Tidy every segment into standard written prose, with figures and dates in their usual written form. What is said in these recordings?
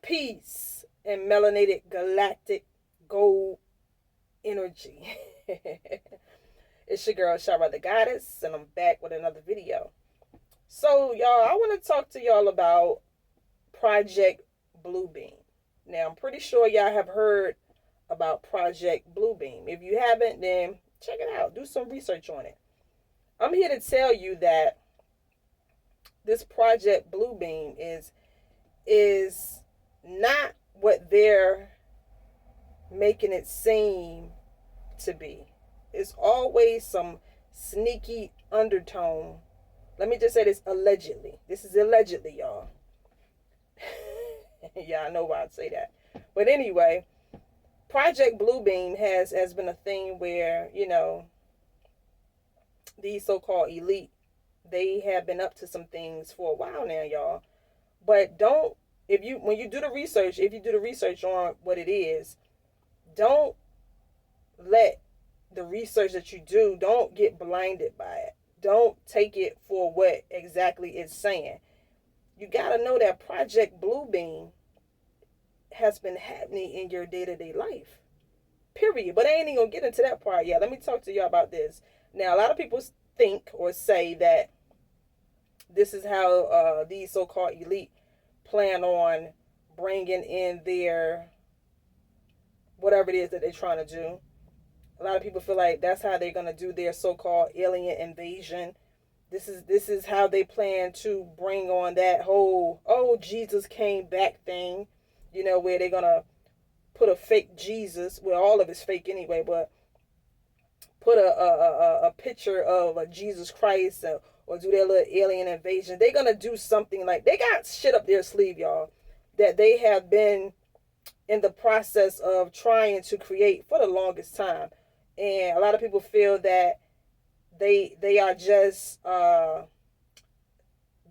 Peace and melanated galactic gold energy. It's your girl, Shara the Goddess, and I'm back with another video. So, y'all, I want to talk to y'all about Project Bluebeam. Now, I'm pretty sure y'all have heard about Project Bluebeam. If you haven't, then check it out. Do some research on it. I'm here to tell you that this Project Bluebeam is not what they're making it seem to be. It's always some sneaky undertone. Let me just say this allegedly. This is allegedly, y'all. Yeah, I know why I'd say that. But anyway, Project Bluebeam has been a thing where, these so-called elite, they have been up to some things for a while now, y'all. But when you do the research, if you do the research on what it is, don't let the research that you do, don't get blinded by it. Don't take it for what exactly it's saying. You got to know that Project Bluebeam has been happening in your day-to-day life. Period. But I ain't even going to get into that part yet. Let me talk to y'all about this. Now, a lot of people think or say that this is how these so-called elite plan on bringing in their whatever it is that they're trying to do. A lot of people feel like that's how they're going to do their so-called alien invasion. This is how they plan to bring on that whole, oh, Jesus came back thing, where they're going to put a fake Jesus, well, all of it's fake anyway, but put a picture of a Jesus Christ or do their little alien invasion. They're going to do something like, they got shit up their sleeve, y'all, that they have been in the process of trying to create for the longest time. And a lot of people feel that they are just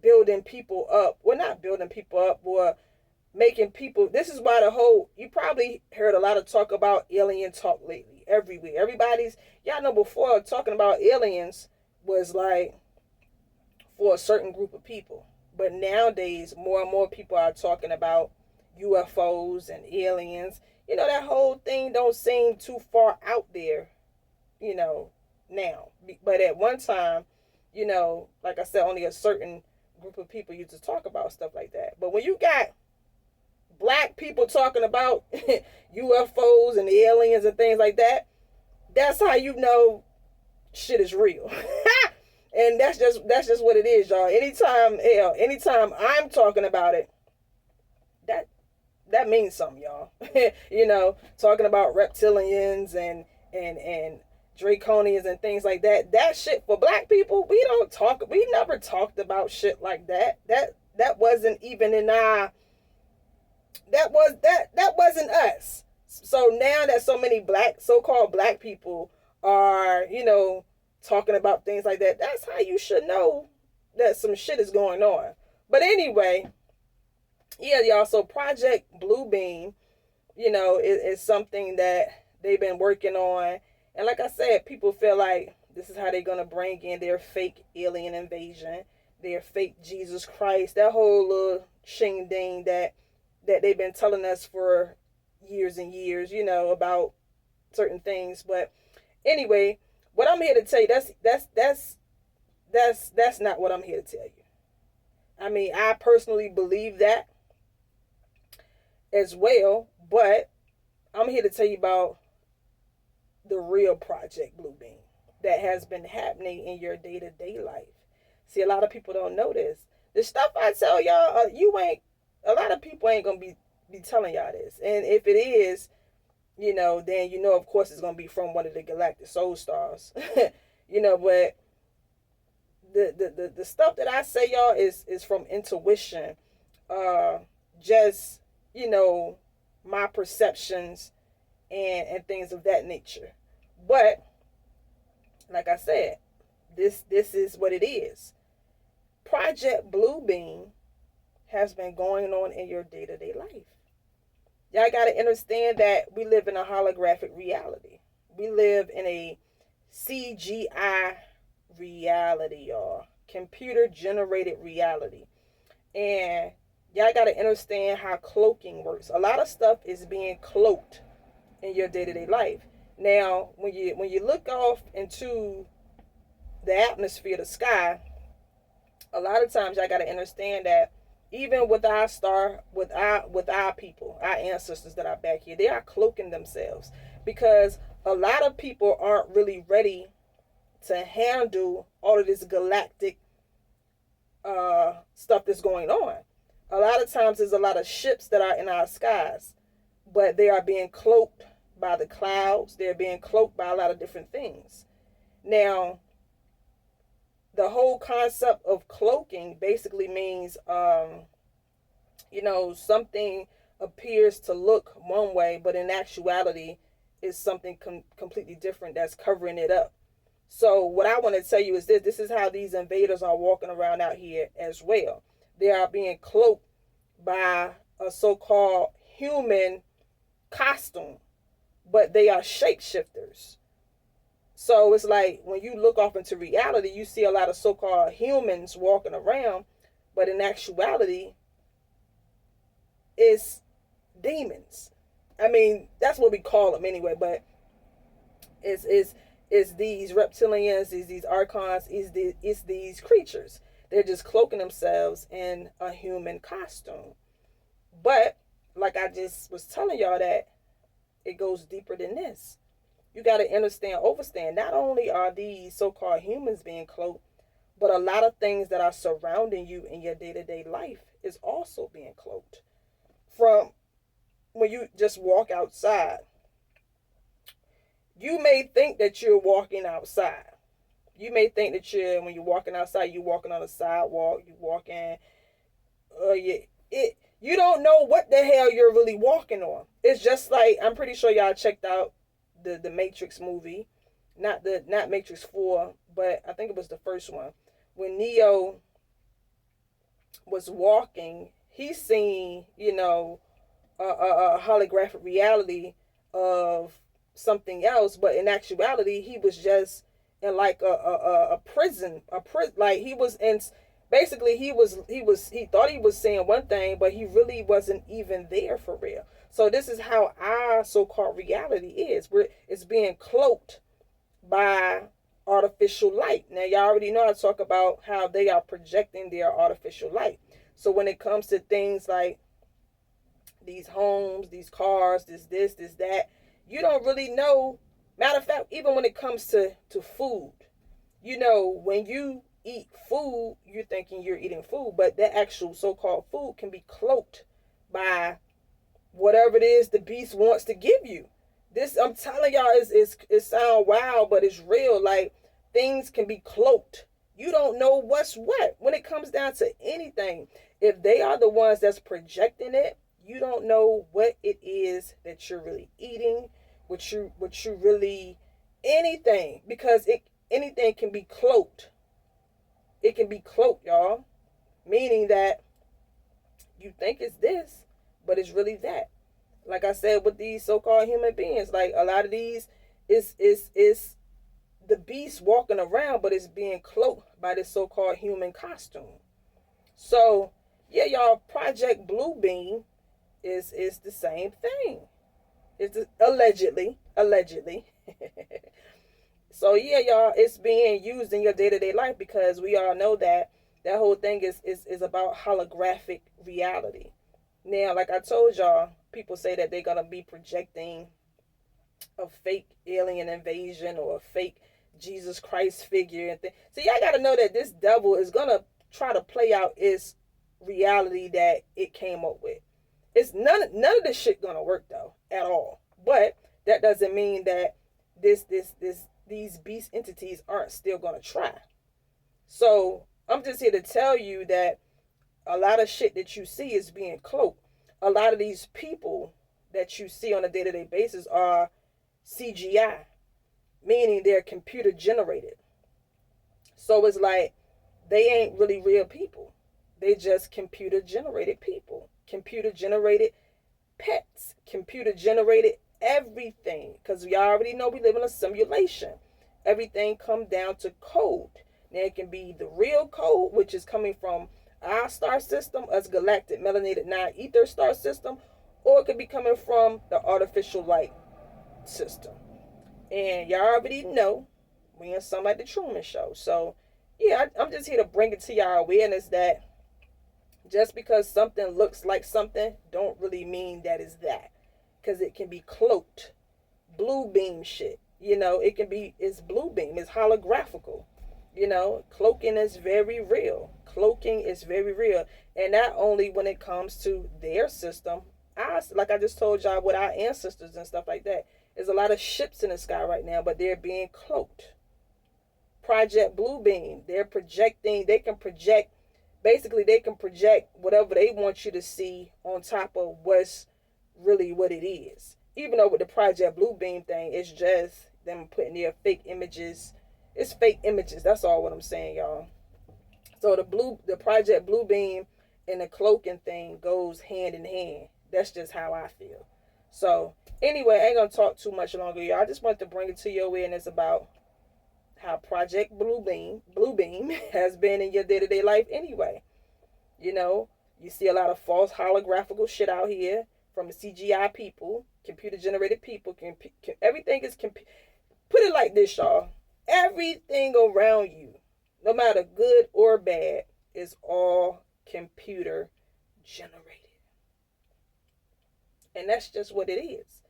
building people up. Well, not building people up, or making people. This is why you probably heard a lot of talk about alien talk lately, everywhere. Y'all know before, talking about aliens was like for a certain group of people. But nowadays, more and more people are talking about UFOs and aliens. That whole thing don't seem too far out there, now. But at one time, like I said, only a certain group of people used to talk about stuff like that. But when you got black people talking about UFOs and aliens and things like that, that's how you know shit is real. And that's just what it is, y'all. Anytime I'm talking about it, that means something, y'all. Talking about reptilians and draconians and things like that. That shit for black people, we never talked about shit like that. That wasn't even in our that wasn't us. So now that so many so-called black people are, talking about things like that, that's how you should know that some shit is going on. But anyway, yeah, y'all, so Project Bluebeam, is something that they've been working on. And like I said, people feel like this is how they're going to bring in their fake alien invasion, their fake Jesus Christ, that whole little shing ding that they've been telling us for years and years, about certain things. But anyway, what I'm here to tell you, that's not what I'm here to tell you. I mean, I personally believe that as well, but I'm here to tell you about the real Project Bluebeam that has been happening in your day-to-day life. See, a lot of people don't know this. The stuff I tell y'all, a lot of people ain't gonna be telling y'all this. And if it is, then of course it's gonna be from one of the galactic soul stars. But the stuff that I say, y'all, is from intuition. Just my perceptions and things of that nature. But like I said, this is what it is. Project Bluebeam has been going on in your day-to-day life. Y'all got to understand that we live in a holographic reality. We live in a CGI reality, y'all. Computer generated reality. And Y'all got to understand how cloaking works. A lot of stuff is being cloaked in your day-to-day life. Now, when you look off into the atmosphere, the sky, a lot of times y'all got to understand that even with our star, with our people, our ancestors that are back here, they are cloaking themselves because a lot of people aren't really ready to handle all of this galactic stuff that's going on. A lot of times there's a lot of ships that are in our skies, but they are being cloaked by the clouds. They're being cloaked by a lot of different things. Now, the whole concept of cloaking basically means, something appears to look one way, but in actuality is something completely different that's covering it up. So what I want to tell you is this. This is how these invaders are walking around out here as well. They are being cloaked by a so-called human costume, but they are shapeshifters. So it's like when you look off into reality, you see a lot of so-called humans walking around, but in actuality, it's demons. I mean, that's what we call them anyway, but it's these reptilians, it's these archons, it's these creatures. They're just cloaking themselves in a human costume. But like I just was telling y'all, that it goes deeper than this. You got to understand. Not only are these so-called humans being cloaked, but a lot of things that are surrounding you in your day-to-day life is also being cloaked. From when you just walk outside, you may think that you're walking outside. You may think that when you're walking outside, you're walking on a sidewalk, you're walking, you don't know what the hell you're really walking on. It's just like, I'm pretty sure y'all checked out the Matrix movie, not Matrix 4, but I think it was the first one. When Neo was walking, he seen, a holographic reality of something else, but in actuality, he was just in like a prison, like he was in. Basically, he thought he was saying one thing, but he really wasn't even there for real. So this is how our so-called reality is. It's being cloaked by artificial light. Now, y'all already know I talk about how they are projecting their artificial light. So when it comes to things like these homes, these cars, this, that, you don't really know. Matter of fact, even when it comes to food, when you eat food, you're thinking you're eating food, but that actual so-called food can be cloaked by whatever it is the beast wants to give you. This, I'm telling y'all, it sound wild, but it's real. Like, things can be cloaked. You don't know what's what when it comes down to anything. If they are the ones that's projecting it, you don't know what it is that you're really eating, what you really, anything, because anything can be cloaked. It can be cloaked, y'all. Meaning that you think it's this, but it's really that. Like I said, with these so-called human beings, like a lot of these is the beast walking around, but it's being cloaked by this so-called human costume. So yeah, y'all, Project Bluebeam is the same thing. It's allegedly. So yeah, y'all, it's being used in your day-to-day life because we all know that whole thing is about holographic reality. Now, like I told y'all, people say that they're gonna be projecting a fake alien invasion or a fake Jesus Christ figure and things. So y'all gotta know that this devil is gonna try to play out its reality that it came up with. It's none of this shit gonna work though at all. But that doesn't mean that these beast entities aren't still gonna try. So I'm just here to tell you that a lot of shit that you see is being cloaked. A lot of these people that you see on a day-to-day basis are CGI, meaning they're computer generated. So it's like they ain't really real people. They just computer generated people, computer generated pets, computer generated everything. Because we already know we live in a simulation. Everything come down to code. Now it can be the real code, which is coming from our star system, us galactic melanated non-ether star system, or it could be coming from the artificial light system. And y'all already know we in some like the Truman Show. So yeah, I'm just here to bring it to y'all awareness that just because something looks like something don't really mean that is that, because it can be cloaked. Blue beam shit, it can be, it's blue beam, it's holographical. Cloaking is very real. Cloaking is very real. And not only when it comes to their system, like I just told y'all with our ancestors and stuff like that, there's a lot of ships in the sky right now, but they're being cloaked. Project Bluebeam, they're projecting, they can project, basically they can project whatever they want you to see on top of what's really what it is. Even though with the Project Bluebeam thing, it's just them putting their fake images. It's fake images. That's all what I'm saying, y'all. So the Project Bluebeam and the cloaking thing goes hand in hand. That's just how I feel. So anyway, I ain't gonna talk too much longer, y'all. I just wanted to bring it to your awareness about how Project Bluebeam has been in your day-to-day life anyway. You see a lot of false holographical shit out here from the CGI people, computer generated people. Everything is put it like this, y'all. Everything around you, no matter good or bad, is all computer generated. And that's just what it is.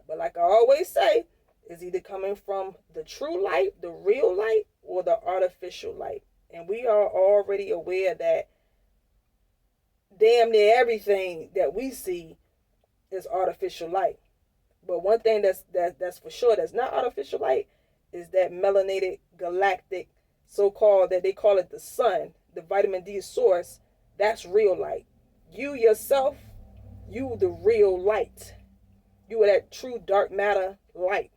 But like I always say, it's either coming from the true light, the real light, or the artificial light. And we are already aware that damn near everything that we see is artificial light. But one thing that's for sure that's not artificial light is that melanated galactic, so-called, that they call it the sun, the vitamin D source. That's real light. You yourself, you the real light. You are that true dark matter light.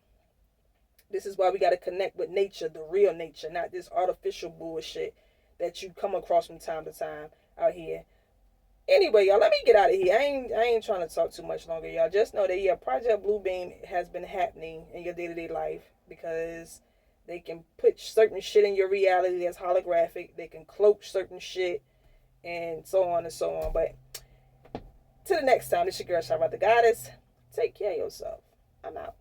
This is why we got to connect with nature, the real nature, not this artificial bullshit that you come across from time to time out here. Anyway, y'all, let me get out of here. I ain't trying to talk too much longer, y'all. Just know that, yeah, Project Bluebeam has been happening in your day-to-day life because they can put certain shit in your reality that's holographic. They can cloak certain shit and so on and so on. But till the next time, this your girl, Shabbat the Goddess. Take care of yourself. I'm out.